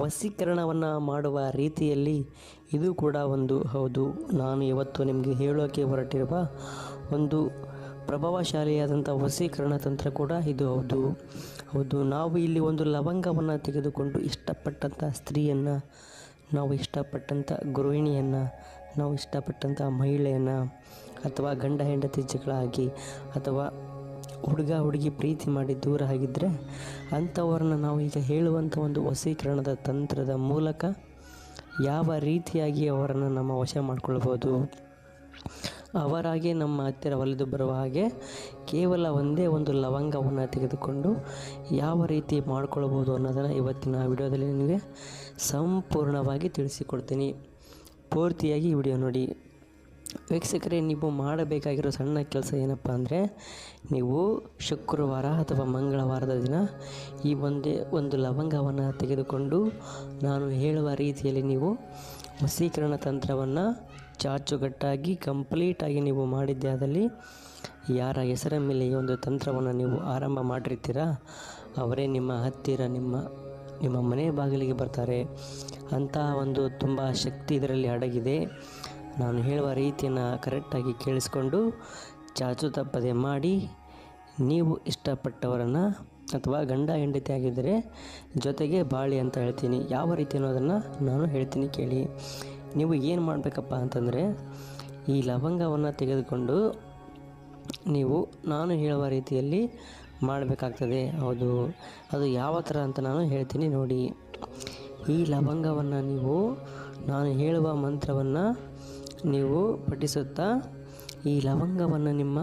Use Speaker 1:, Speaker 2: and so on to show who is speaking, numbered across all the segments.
Speaker 1: ವಶೀಕರಣವನ್ನು ಮಾಡುವ ರೀತಿಯಲ್ಲಿ ಇದು ಕೂಡ ಒಂದು ಹೌದು. ನಾನು ಇವತ್ತು ನಿಮಗೆ ಹೇಳೋಕೆ ಹೊರಟಿರುವ ಒಂದು ಪ್ರಭಾವಶಾಲಿಯಾದಂಥ ವಶೀಕರಣ ತಂತ್ರ ಕೂಡ ಇದು ಹೌದು. ನಾವು ಇಲ್ಲಿ ಒಂದು ಲವಂಗವನ್ನು ತೆಗೆದುಕೊಂಡು ಇಷ್ಟಪಟ್ಟಂಥ ಸ್ತ್ರೀಯನ್ನು, ನಾವು ಇಷ್ಟಪಟ್ಟಂಥ ಗೃಹಿಣಿಯನ್ನು, ನಾವು ಇಷ್ಟಪಟ್ಟಂಥ ಮಹಿಳೆಯನ್ನು, ಅಥವಾ ಗಂಡ ಹೆಂಡತಿ ಜಗಳ ಆಗಿ ಅಥವಾ ಹುಡುಗ ಹುಡುಗಿ ಪ್ರೀತಿ ಮಾಡಿ ದೂರ ಆಗಿದ್ದರೆ ಅಂಥವ್ರನ್ನ ನಾವು ಈಗ ಹೇಳುವಂಥ ಒಂದು ವಶೀಕರಣದ ತಂತ್ರದ ಮೂಲಕ ಯಾವ ರೀತಿಯಾಗಿ ಅವರನ್ನು ನಮ್ಮ ವಶ ಮಾಡಿಕೊಳ್ಬೋದು, ಅವರಾಗೆ ನಮ್ಮ ಹತ್ತಿರ ಒಲಿದು ಬರುವ ಹಾಗೆ ಕೇವಲ ಒಂದೇ ಒಂದು ಲವಂಗವನ್ನು ತೆಗೆದುಕೊಂಡು ಯಾವ ರೀತಿ ಮಾಡ್ಕೊಳ್ಬೋದು ಅನ್ನೋದನ್ನು ಇವತ್ತಿನ ವಿಡಿಯೋದಲ್ಲಿ ನಿಮಗೆ ಸಂಪೂರ್ಣವಾಗಿ ತಿಳಿಸಿಕೊಡ್ತೀನಿ. ಪೂರ್ತಿಯಾಗಿ ವಿಡಿಯೋ ನೋಡಿ. ವೀಕ್ಷಕರೇ, ನೀವು ಮಾಡಬೇಕಾಗಿರೋ ಸಣ್ಣ ಕೆಲಸ ಏನಪ್ಪ ಅಂದರೆ, ನೀವು ಶುಕ್ರವಾರ ಅಥವಾ ಮಂಗಳವಾರದ ದಿನ ಈ ಒಂದೇ ಒಂದು ಲವಂಗವನ್ನು ತೆಗೆದುಕೊಂಡು ನಾನು ಹೇಳುವ ರೀತಿಯಲ್ಲಿ ನೀವು ವಶೀಕರಣ ತಂತ್ರವನ್ನು ಚಾಚುಗಟ್ಟಾಗಿ ಕಂಪ್ಲೀಟಾಗಿ ನೀವು ಮಾಡಿದ್ದೆ ಆದಲ್ಲಿ ಯಾರ ಹೆಸರ ಮೇಲೆ ಈ ಒಂದು ತಂತ್ರವನ್ನು ನೀವು ಆರಂಭ ಮಾಡಿರ್ತೀರ ಅವರೇ ನಿಮ್ಮ ಹತ್ತಿರ ನಿಮ್ಮ ಮನೆ ಬಾಗಿಲಿಗೆ ಬರ್ತಾರೆ. ಅಂತಹ ಒಂದು ತುಂಬ ಶಕ್ತಿ ಇದರಲ್ಲಿ ಅಡಗಿದೆ. ನಾನು ಹೇಳುವ ರೀತಿಯನ್ನು ಕರೆಕ್ಟಾಗಿ ಕೇಳಿಸ್ಕೊಂಡು ಚಾಚು ತಪ್ಪದೆ ಮಾಡಿ, ನೀವು ಇಷ್ಟಪಟ್ಟವರನ್ನು ಅಥವಾ ಗಂಡ ಹೆಂಡತಿ ಆಗಿದ್ದರೆ ಜೊತೆಗೆ ಬಾಳಿ ಅಂತ ಹೇಳ್ತೀನಿ. ಯಾವ ರೀತಿ ಅನ್ನೋದನ್ನು ನಾನು ಹೇಳ್ತೀನಿ ಕೇಳಿ. ನೀವು ಏನು ಮಾಡಬೇಕಪ್ಪ ಅಂತಂದರೆ, ಈ ಲವಂಗವನ್ನು ತೆಗೆದುಕೊಂಡು ನೀವು ನಾನು ಹೇಳುವ ರೀತಿಯಲ್ಲಿ ಮಾಡಬೇಕಾಗ್ತದೆ. ಹೌದು, ಅದು ಯಾವ ಥರ ಅಂತ ನಾನು ಹೇಳ್ತೀನಿ ನೋಡಿ. ಈ ಲವಂಗವನ್ನು ನೀವು ನಾನು ಹೇಳುವ ಮಂತ್ರವನ್ನು ನೀವು ಪಠಿಸುತ್ತಾ ಈ ಲವಂಗವನ್ನು ನಿಮ್ಮ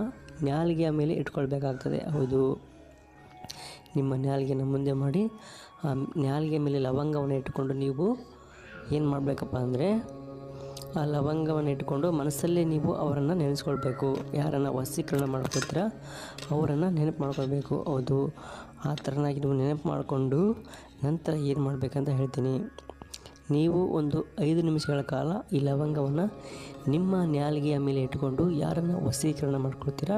Speaker 1: ನಾಲಿಗೆಯ ಮೇಲೆ ಇಟ್ಕೊಳ್ಬೇಕಾಗ್ತದೆ. ಹೌದು, ನಿಮ್ಮ ನಾಲಿಗೆನ ಮುಂದೆ ಮಾಡಿ ಆ ನಾಲಿಗೆ ಮೇಲೆ ಲವಂಗವನ್ನು ಇಟ್ಕೊಂಡು ನೀವು ಏನು ಮಾಡಬೇಕಪ್ಪ ಅಂದರೆ, ಆ ಲವಂಗವನ್ನು ಇಟ್ಕೊಂಡು ಮನಸ್ಸಲ್ಲೇ ನೀವು ಅವರನ್ನು ನೆನೆಸ್ಕೊಳ್ಬೇಕು. ಯಾರನ್ನು ವಶೀಕರಣ ಮಾಡ್ಕೊಳ್ತೀರ ಅವರನ್ನು ನೆನಪು ಮಾಡ್ಕೊಳ್ಬೇಕು. ಹೌದು, ಆ ಥರನಾಗಿ ನೀವು ನೆನಪು ಮಾಡಿಕೊಂಡು ನಂತರ ಏನು ಮಾಡಬೇಕಂತ ಹೇಳ್ತೀನಿ. ನೀವು ಒಂದು 5 ನಿಮಿಷಗಳ ಕಾಲ ಈ ಲವಂಗವನ್ನು ನಿಮ್ಮ ನಾಲಿಗೆಯ ಮೇಲೆ ಇಟ್ಕೊಂಡು ಯಾರನ್ನು ವಶೀಕರಣ ಮಾಡ್ಕೊಳ್ತೀರಾ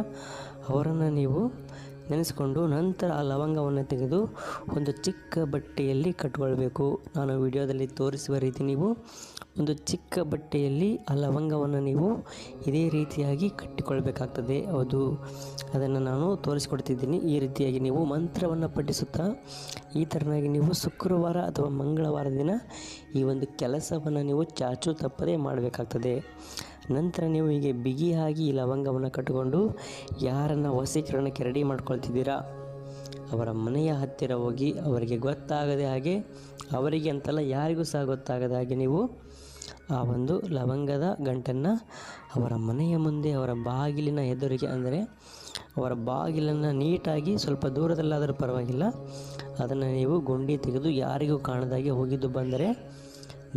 Speaker 1: ಅವರನ್ನು ನೀವು ನೆನೆಸ್ಕೊಂಡು ನಂತರ ಆ ಲವಂಗವನ್ನು ತೆಗೆದು ಒಂದು ಚಿಕ್ಕ ಬಟ್ಟೆಯಲ್ಲಿ ಕಟ್ಟಿಕೊಳ್ಬೇಕು. ನಾನು ವಿಡಿಯೋದಲ್ಲಿ ತೋರಿಸುವ ರೀತಿ ನೀವು ಒಂದು ಚಿಕ್ಕ ಬಟ್ಟೆಯಲ್ಲಿ ಆ ಲವಂಗವನ್ನು ನೀವು ಇದೇ ರೀತಿಯಾಗಿ ಕಟ್ಟಿಕೊಳ್ಬೇಕಾಗ್ತದೆ. ಹೌದು, ಅದನ್ನು ನಾನು ತೋರಿಸ್ಕೊಡ್ತಿದ್ದೀನಿ. ಈ ರೀತಿಯಾಗಿ ನೀವು ಮಂತ್ರವನ್ನು ಪಠಿಸುತ್ತಾ ಈ ಥರನಾಗಿ ನೀವು ಶುಕ್ರವಾರ ಅಥವಾ ಮಂಗಳವಾರ ದಿನ ಈ ಒಂದು ಕೆಲಸವನ್ನು ನೀವು ಚಾಚು ತಪ್ಪದೆ ಮಾಡಬೇಕಾಗ್ತದೆ. ನಂತರ ನೀವು ಹೀಗೆ ಬಿಗಿಯಾಗಿ ಈ ಲವಂಗವನ್ನು ಕಟ್ಟಿಕೊಂಡು ಯಾರನ್ನು ವಶೀಕರಣಕ್ಕೆ ರೆಡಿ ಮಾಡ್ಕೊಳ್ತಿದ್ದೀರಾ ಅವರ ಮನೆಯ ಹತ್ತಿರ ಹೋಗಿ ಅವರಿಗೆ ಗೊತ್ತಾಗದೆ ಹಾಗೆ, ಅವರಿಗೆ ಅಂತಲ್ಲ ಯಾರಿಗೂ ಸಹ ಗೊತ್ತಾಗದ ಹಾಗೆ ನೀವು ಆ ಒಂದು ಲವಂಗದ ಗಂಟನ್ನು ಅವರ ಮನೆಯ ಮುಂದೆ, ಅವರ ಬಾಗಿಲಿನ ಎದುರಿಗೆ, ಅಂದರೆ ಅವರ ಬಾಗಿಲನ್ನು ನೀಟಾಗಿ ಸ್ವಲ್ಪ ದೂರದಲ್ಲಾದರೂ ಪರವಾಗಿಲ್ಲ ಅದನ್ನು ನೀವು ಗುಂಡಿ ತೆಗೆದು ಯಾರಿಗೂ ಕಾಣದಾಗೆ ಹೋಗಿದ್ದು ಬಂದರೆ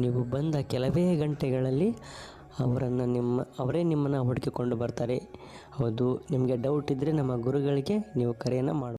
Speaker 1: ನೀವು ಬಂದ ಕೆಲವೇ ಗಂಟೆಗಳಲ್ಲಿ ಅವರೇ ನಿಮ್ಮನ್ನು ಹುಡುಕಿಕೊಂಡು ಬರ್ತಾರೆ. ಹೌದು, ನಿಮಗೆ ಡೌಟ್ ಇದ್ದರೆ ನಮ್ಮ ಗುರುಗಳಿಗೆ ನೀವು ಕರೆಯನ್ನು ಮಾಡಿ